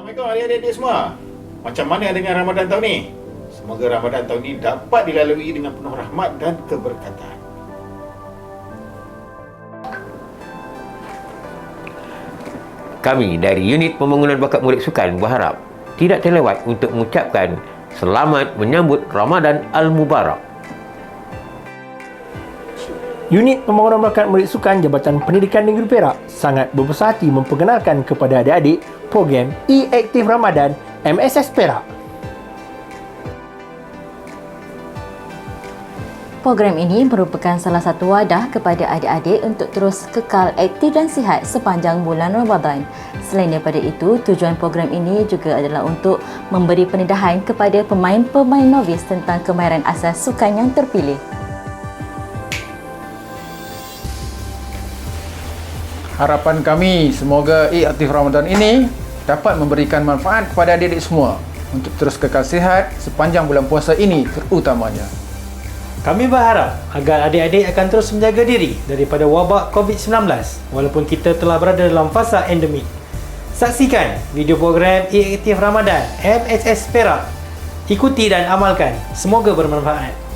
Assalamualaikum adik-adik semua. Macam mana dengan Ramadan tahun ni? Semoga Ramadan tahun ni dapat dilalui dengan penuh rahmat dan keberkatan. Kami dari Unit Pembangunan Bakat Murid Sukan berharap tidak terlewat untuk mengucapkan selamat menyambut Ramadan Al-Mubarak. Unit Pembangunan Bakat Murid Sukan Jabatan Pendidikan Negeri Perak sangat berbesar hati memperkenalkan kepada adik-adik program E-Aktif Ramadan MSS Perak. Program ini merupakan salah satu wadah kepada adik-adik untuk terus kekal aktif dan sihat sepanjang bulan Ramadan. Selain daripada itu, tujuan program ini juga adalah untuk memberi pendedahan kepada pemain-pemain novis tentang kemahiran asas sukan yang terpilih. Harapan kami semoga E-Aktif Ramadan ini dapat memberikan manfaat kepada adik-adik semua untuk terus kekal sihat sepanjang bulan puasa ini terutamanya. Kami berharap agar adik-adik akan terus menjaga diri daripada wabak COVID-19 walaupun kita telah berada dalam fasa endemik. Saksikan video program E-Aktif Ramadan MSS Perak. Ikuti dan amalkan. Semoga bermanfaat.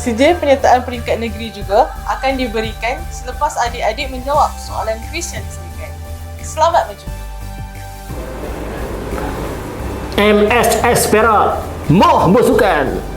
Sijil penyertaan peringkat negeri juga akan diberikan selepas adik-adik menjawab soalan kuis yang disediakan. Selamat mencuba. MSS Perak, moh bersukan.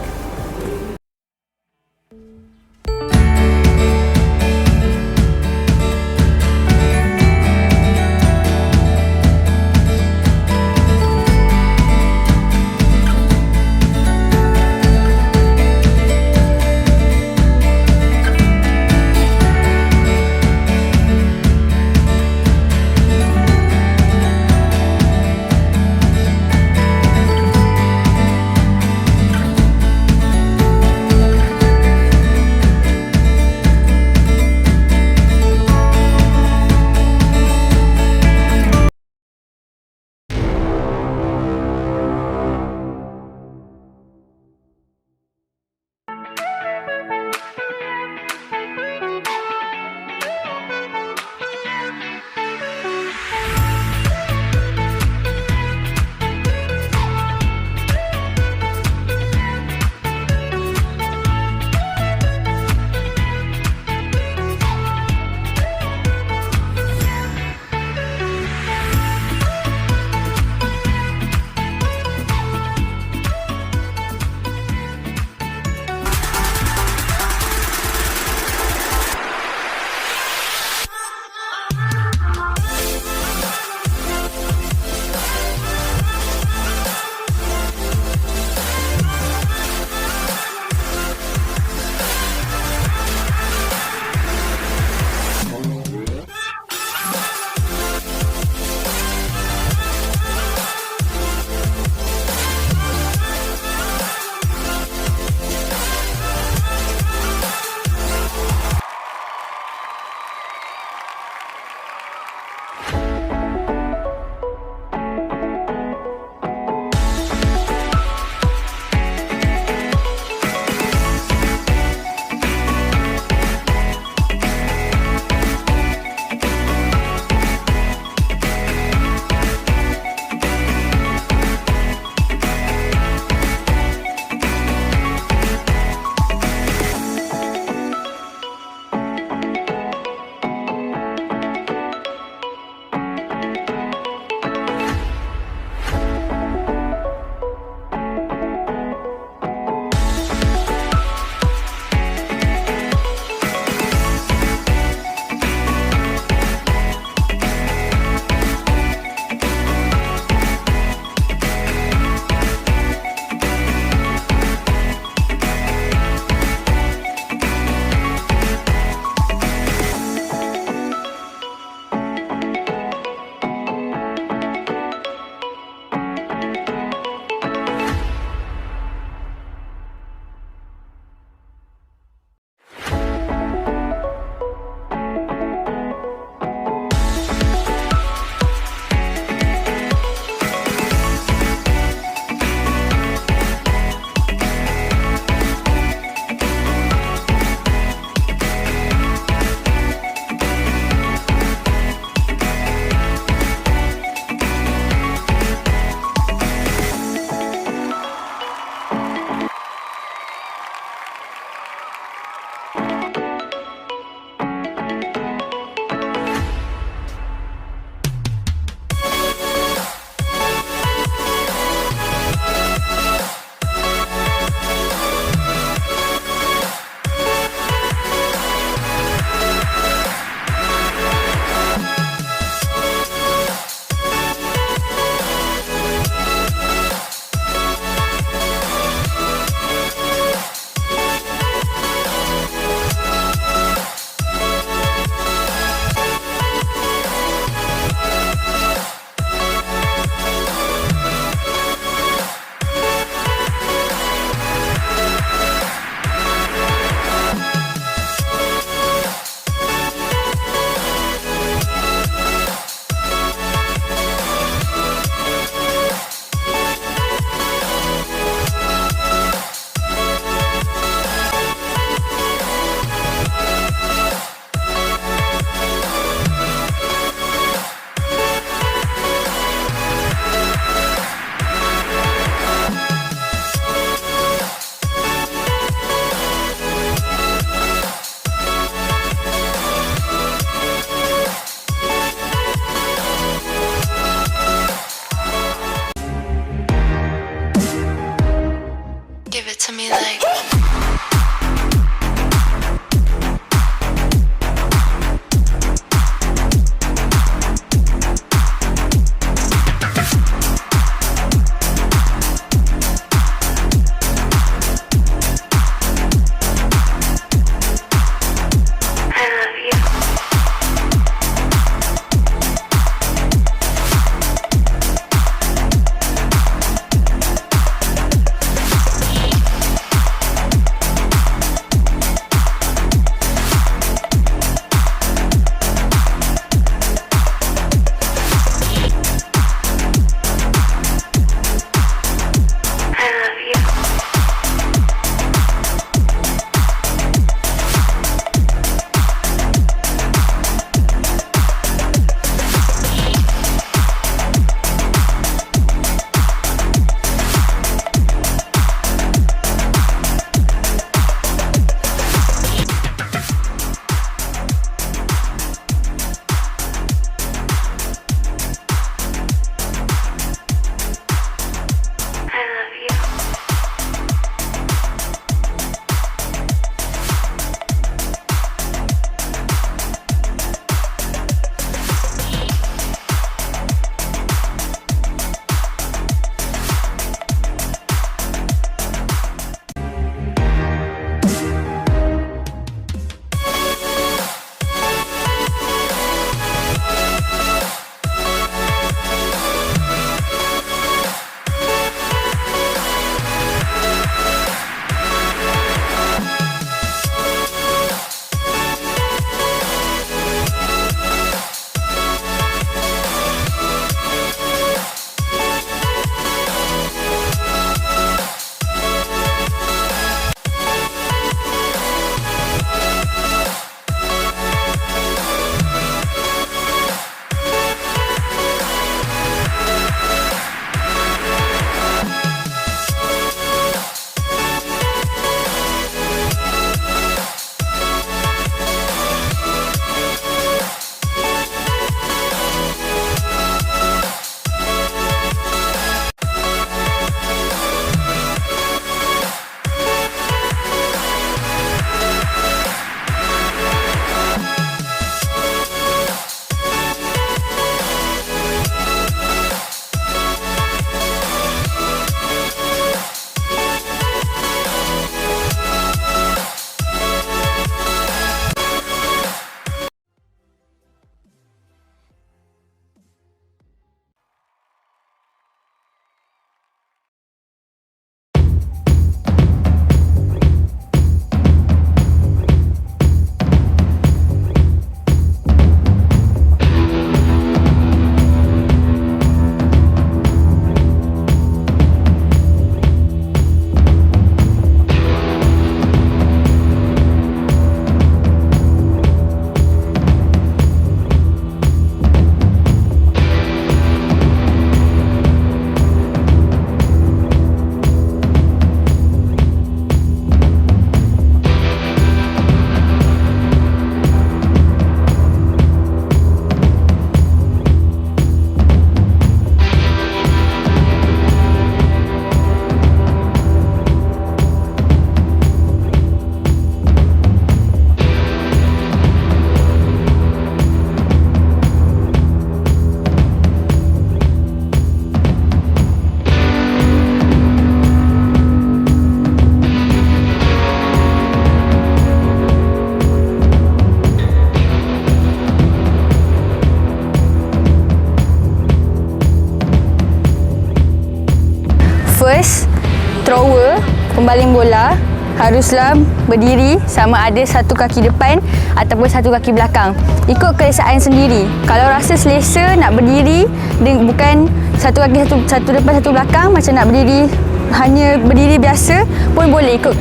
pembaling bola haruslah berdiri sama ada satu kaki depan ataupun satu kaki belakang. Ikut keselesaan sendiri. Kalau rasa selesa nak berdiri bukan satu kaki satu depan satu belakang, macam nak berdiri hanya berdiri biasa pun boleh ikut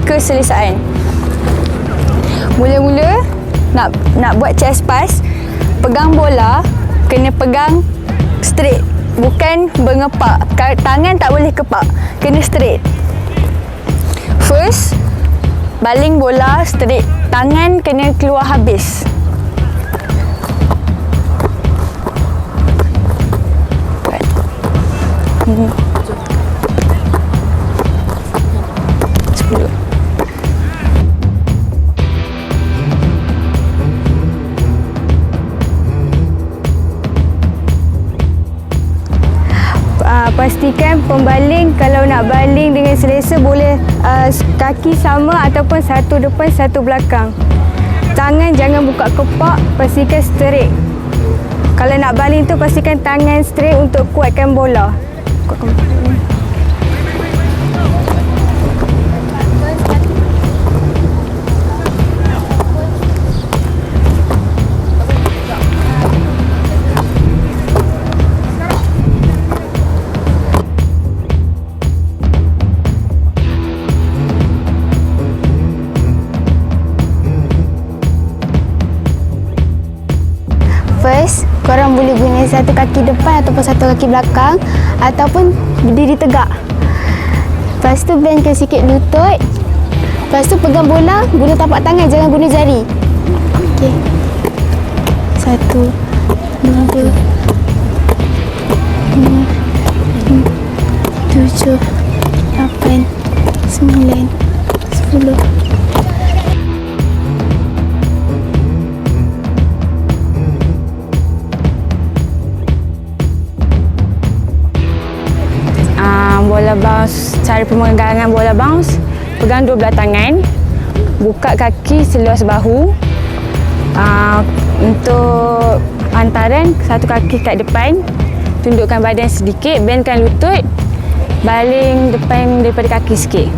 keselesaan. Mula-mula nak buat chest pass, pegang bola kena pegang straight, bukan mengepak. Tangan tak boleh kepak, kena straight. First, baling bola straight, tangan kena keluar habis. Pastikan pembaling kalau nak baling dengan selesa boleh kaki sama ataupun satu depan satu belakang. Tangan jangan buka kepak, pastikan straight. Kalau nak baling tu pastikan tangan straight untuk kuatkan bola. First, korang boleh guna satu kaki depan ataupun satu kaki belakang ataupun berdiri tegak. Lepas tu bendkan sikit lutut. Lepas tu pegang bola, guna tapak tangan, jangan guna jari. Okey. 1, 2, 5, 7, 8, 9, 10. Bola bounce, cara pemegangan bola bounce, pegang dua belah tangan, buka kaki seluas bahu. Untuk hantaran, satu kaki kat depan, tundukkan badan sedikit, bendkan lutut, baling depan daripada kaki sikit.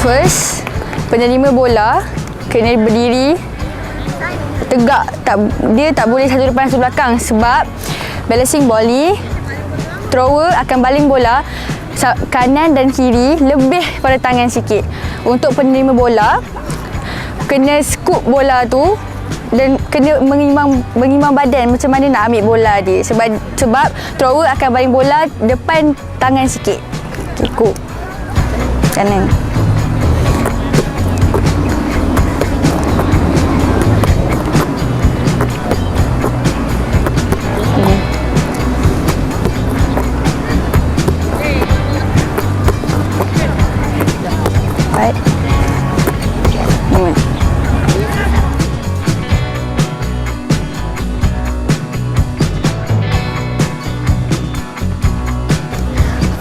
First, penerima bola kena berdiri tegak. Dia tak boleh satu depan satu belakang sebab balancing volley, thrower akan baling bola kanan dan kiri lebih pada tangan sikit. Untuk penerima bola, kena scoop bola tu dan kena mengimbang badan macam mana nak ambil bola dia. Sebab thrower akan baling bola depan tangan sikit. Ikut kanan.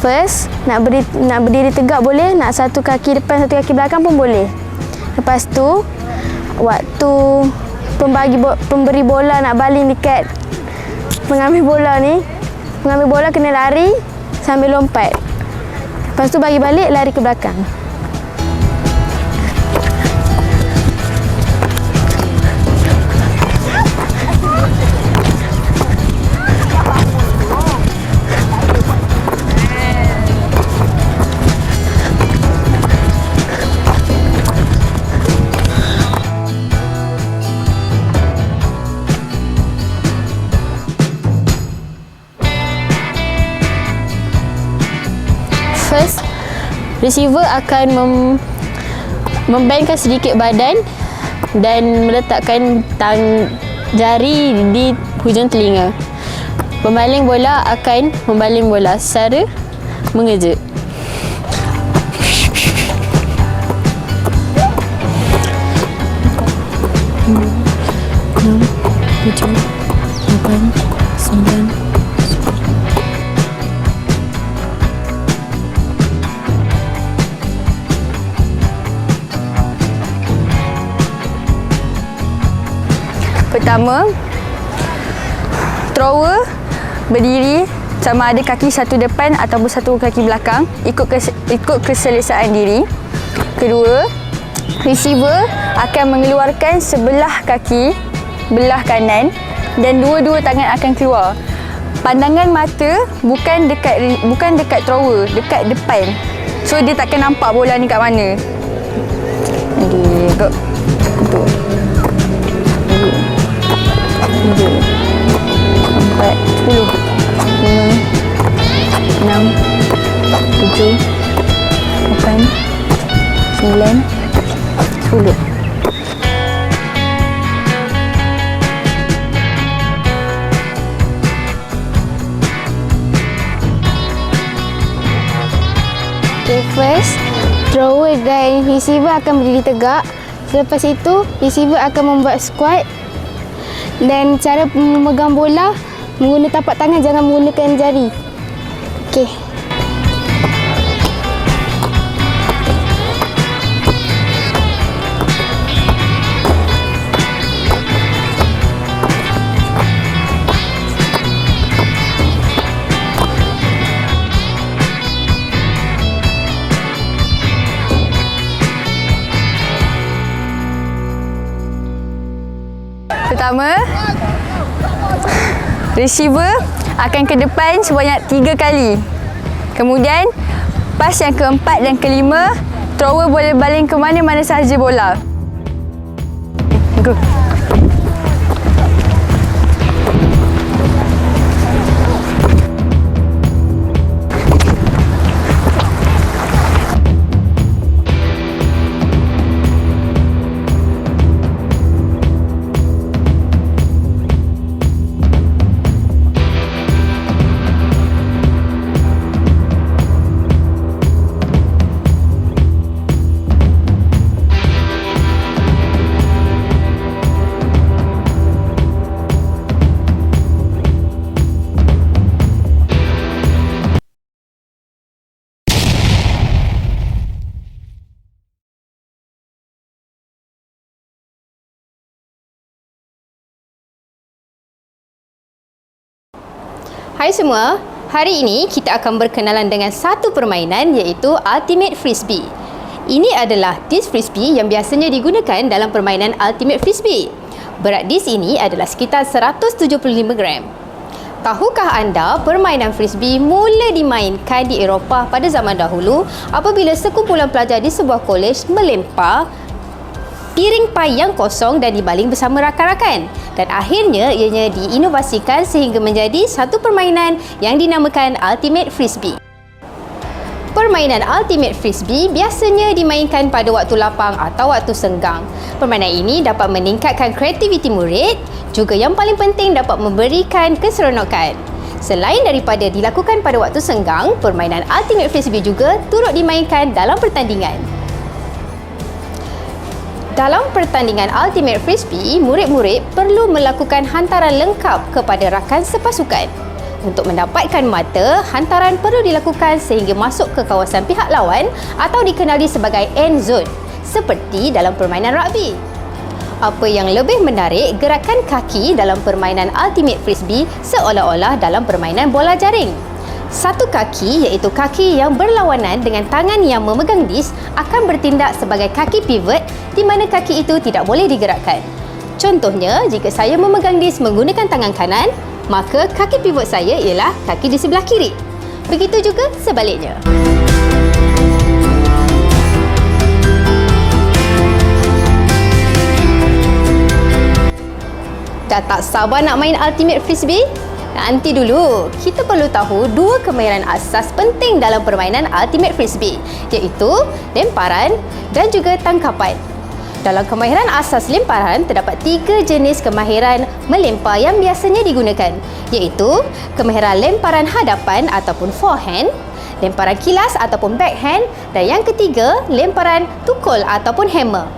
First, nak berdiri tegak boleh, nak satu kaki depan, satu kaki belakang pun boleh. Lepas tu, waktu pemberi bola nak baling dekat pengambil bola ni, pengambil bola kena lari sambil lompat. Lepas tu bagi balik, lari ke belakang. receiver akan membandkan sedikit badan dan meletakkan jari di hujung telinga. Pembaling bola akan membaling bola secara mengejut. Tujuh, lapan, sembilan. Pertama, thrower berdiri sama ada kaki satu depan ataupun satu kaki belakang ikut keselesaan diri. Kedua, receiver akan mengeluarkan sebelah kaki belah kanan dan dua-dua tangan akan keluar. Pandangan mata bukan dekat thrower, dekat depan. So dia takkan nampak bola ni kat mana. Okey, go. Betul. 2 4 10 5 6 7 8 9 10. Okay, first, thrower dan receiver akan berdiri tegak. Selepas itu, receiver akan membuat squat. Dan cara memegang bola, menggunakan tapak tangan, jangan menggunakan jari. Okey. Pertama, receiver akan ke depan sebanyak 3 kali. Kemudian, pas yang keempat dan kelima, thrower boleh baling ke mana-mana sahaja bola. Go. Hai semua, hari ini kita akan berkenalan dengan satu permainan iaitu Ultimate Frisbee. Ini adalah disk Frisbee yang biasanya digunakan dalam permainan Ultimate Frisbee. Berat disk ini adalah sekitar 175 gram. Tahukah anda permainan Frisbee mula dimainkan di Eropah pada zaman dahulu apabila sekumpulan pelajar di sebuah kolej melempar piring pai yang kosong dan dibaling bersama rakan-rakan, dan akhirnya ianya diinovasikan sehingga menjadi satu permainan yang dinamakan Ultimate Frisbee. Permainan Ultimate Frisbee biasanya dimainkan pada waktu lapang atau waktu senggang. Permainan ini dapat meningkatkan kreativiti murid, juga yang paling penting dapat memberikan keseronokan. Selain daripada dilakukan pada waktu senggang, permainan Ultimate Frisbee juga turut dimainkan dalam pertandingan. Dalam pertandingan Ultimate Frisbee, murid-murid perlu melakukan hantaran lengkap kepada rakan sepasukan. Untuk mendapatkan mata, hantaran perlu dilakukan sehingga masuk ke kawasan pihak lawan atau dikenali sebagai end zone, seperti dalam permainan rugby. Apa yang lebih menarik, gerakan kaki dalam permainan Ultimate Frisbee seolah-olah dalam permainan bola jaring. Satu kaki, iaitu kaki yang berlawanan dengan tangan yang memegang disk, akan bertindak sebagai kaki pivot di mana kaki itu tidak boleh digerakkan. Contohnya, jika saya memegang disk menggunakan tangan kanan, maka kaki pivot saya ialah kaki di sebelah kiri. Begitu juga sebaliknya. Dah tak sabar nak main Ultimate Frisbee? Nanti dulu, kita perlu tahu dua kemahiran asas penting dalam permainan Ultimate Frisbee, iaitu lemparan dan juga tangkapan. Dalam kemahiran asas lemparan, terdapat 3 jenis kemahiran melempar yang biasanya digunakan, iaitu kemahiran lemparan hadapan ataupun forehand, lemparan kilas ataupun backhand, dan yang ketiga, lemparan tukul ataupun hammer.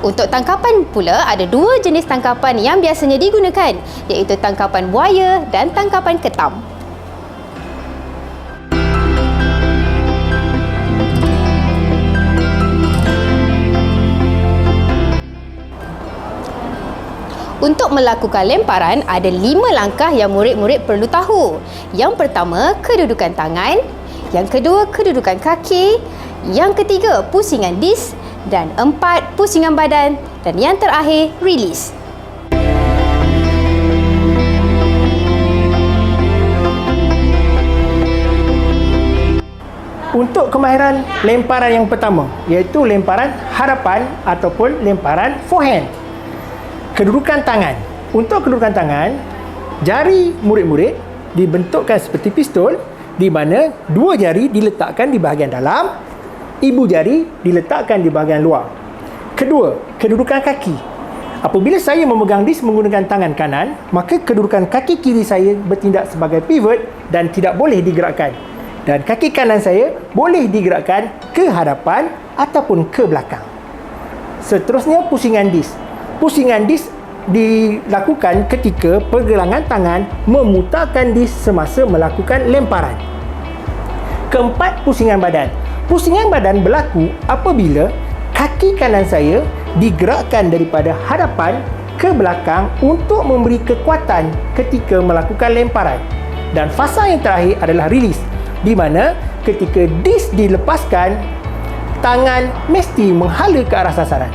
Untuk tangkapan pula, ada 2 jenis tangkapan yang biasanya digunakan, iaitu tangkapan buaya dan tangkapan ketam. Untuk melakukan lemparan, ada 5 langkah yang murid-murid perlu tahu. Yang pertama, kedudukan tangan. Yang kedua, kedudukan kaki. Yang ketiga, pusingan disk. Dan 4, pusingan badan. Dan yang terakhir, release. Untuk kemahiran lemparan yang pertama, iaitu lemparan hadapan ataupun lemparan forehand. Kedudukan tangan. Untuk kedudukan tangan, jari murid-murid dibentukkan seperti pistol, di mana 2 jari diletakkan di bahagian dalam, ibu jari diletakkan di bahagian luar. Kedua, kedudukan kaki. Apabila saya memegang disk menggunakan tangan kanan, maka kedudukan kaki kiri saya bertindak sebagai pivot dan tidak boleh digerakkan. Dan kaki kanan saya boleh digerakkan ke hadapan ataupun ke belakang. Seterusnya, pusingan disk. Pusingan disk dilakukan ketika pergelangan tangan memutarkan disk semasa melakukan lemparan. Keempat, pusingan badan. Pusingan badan berlaku apabila kaki kanan saya digerakkan daripada hadapan ke belakang untuk memberi kekuatan ketika melakukan lemparan. Dan fasa yang terakhir adalah release, di mana ketika disk dilepaskan, tangan mesti menghala ke arah sasaran.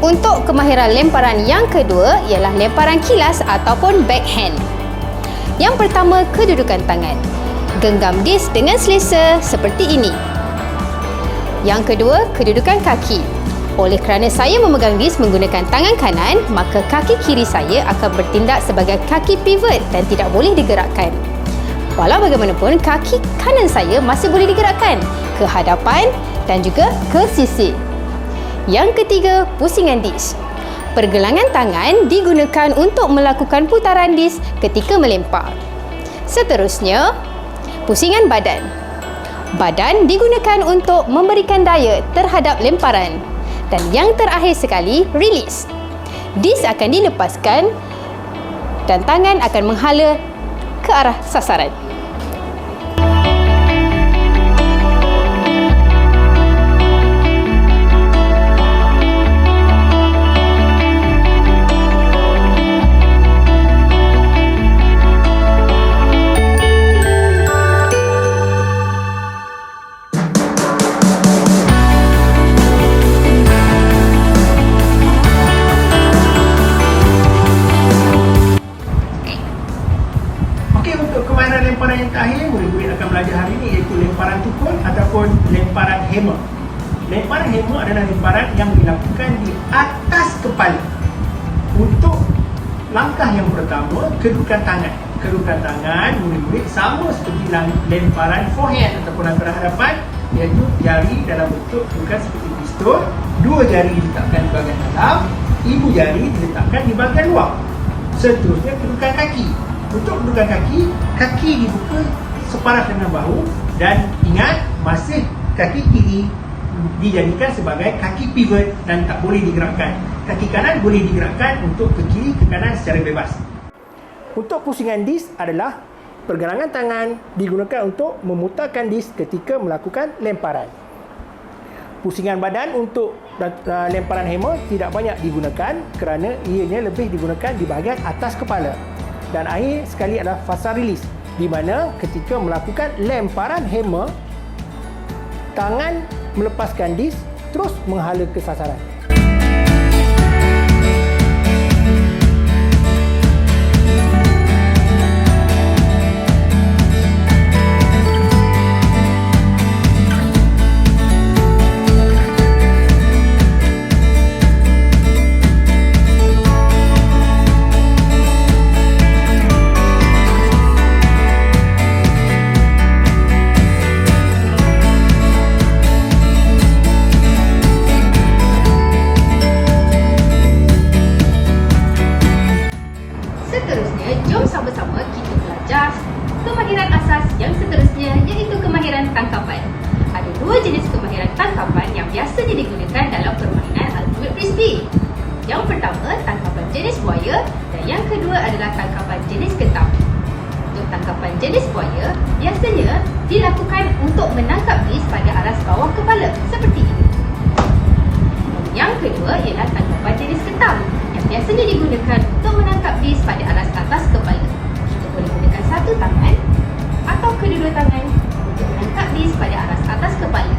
Untuk kemahiran lemparan yang kedua ialah lemparan kilas ataupun backhand. Yang pertama, kedudukan tangan. Genggam disk dengan selesa seperti ini. Yang kedua, kedudukan kaki. Oleh kerana saya memegang disk menggunakan tangan kanan, maka kaki kiri saya akan bertindak sebagai kaki pivot dan tidak boleh digerakkan. Walau bagaimanapun, kaki kanan saya masih boleh digerakkan ke hadapan dan juga ke sisi. Yang ketiga, pusingan disk. Pergelangan tangan digunakan untuk melakukan putaran disk ketika melempar. Seterusnya, pusingan badan. Badan digunakan untuk memberikan daya terhadap lemparan. Dan yang terakhir sekali, release. Disk akan dilepaskan dan tangan akan menghala ke arah sasaran. Lemparan yang terakhir murid-murid akan belajar hari ini iaitu lemparan tukul ataupun lemparan hammer. Lemparan hammer adalah lemparan yang dilakukan di atas kepala. Untuk langkah yang pertama, kedudukan tangan. Kedudukan tangan murid-murid sama seperti lemparan forehand ataupun lemparan hadapan, iaitu jari dalam bentuk kedudukan seperti pistol, 2 jari diletakkan di bahagian dalam, ibu jari diletakkan di bahagian luar. Seterusnya, kedudukan kaki. Untuk kedudukan kaki, kaki dibuka separas dengan bahu dan ingat, masih kaki kiri dijadikan sebagai kaki pivot dan tak boleh digerakkan. Kaki kanan boleh digerakkan untuk ke kiri, ke kanan secara bebas. Untuk pusingan disk adalah pergelangan tangan digunakan untuk memutarkan disk ketika melakukan lemparan. Pusingan badan untuk lemparan hammer tidak banyak digunakan kerana ianya lebih digunakan di bahagian atas kepala. dan akhir sekali adalah fasa rilis, di mana ketika melakukan lemparan hammer, tangan melepaskan disk terus menghala ke sasaran. Seterusnya, jom sama-sama kita belajar kemahiran asas yang seterusnya, iaitu kemahiran tangkapan. Ada dua jenis kemahiran tangkapan yang biasanya digunakan dalam permainan Ultimate Frisbee. Yang pertama, tangkapan jenis buaya, dan yang kedua adalah tangkapan jenis ketam. Untuk tangkapan jenis buaya, biasanya dilakukan untuk menangkap disk pada aras bawah kepala, seperti ini. Yang kedua ialah tangkapan jenis ketam, yang biasanya digunakan untuk menangkap disk pada aras atas kepala. Kita boleh gunakan satu tangan atau kedua tangan untuk menangkap disk pada aras atas kepala.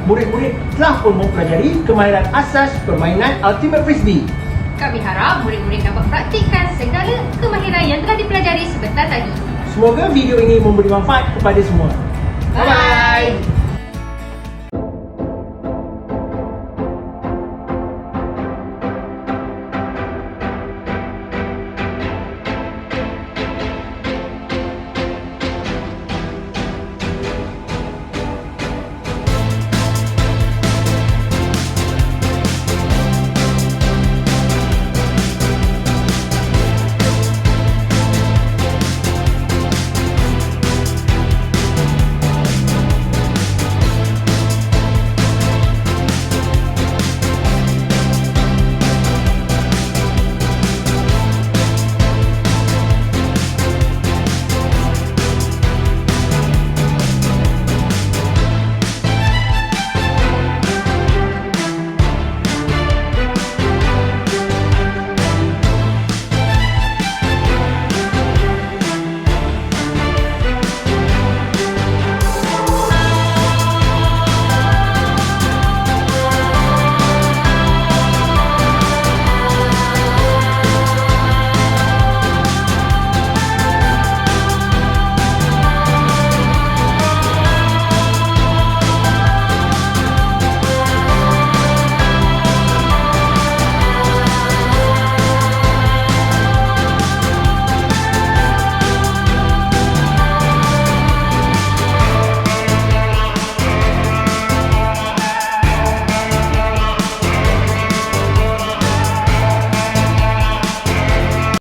Murid-murid telah pun mempelajari kemahiran asas permainan Ultimate Frisbee. Kami harap murid-murid dapat praktikkan segala kemahiran yang telah dipelajari sebentar tadi. Semoga video ini memberi manfaat kepada semua.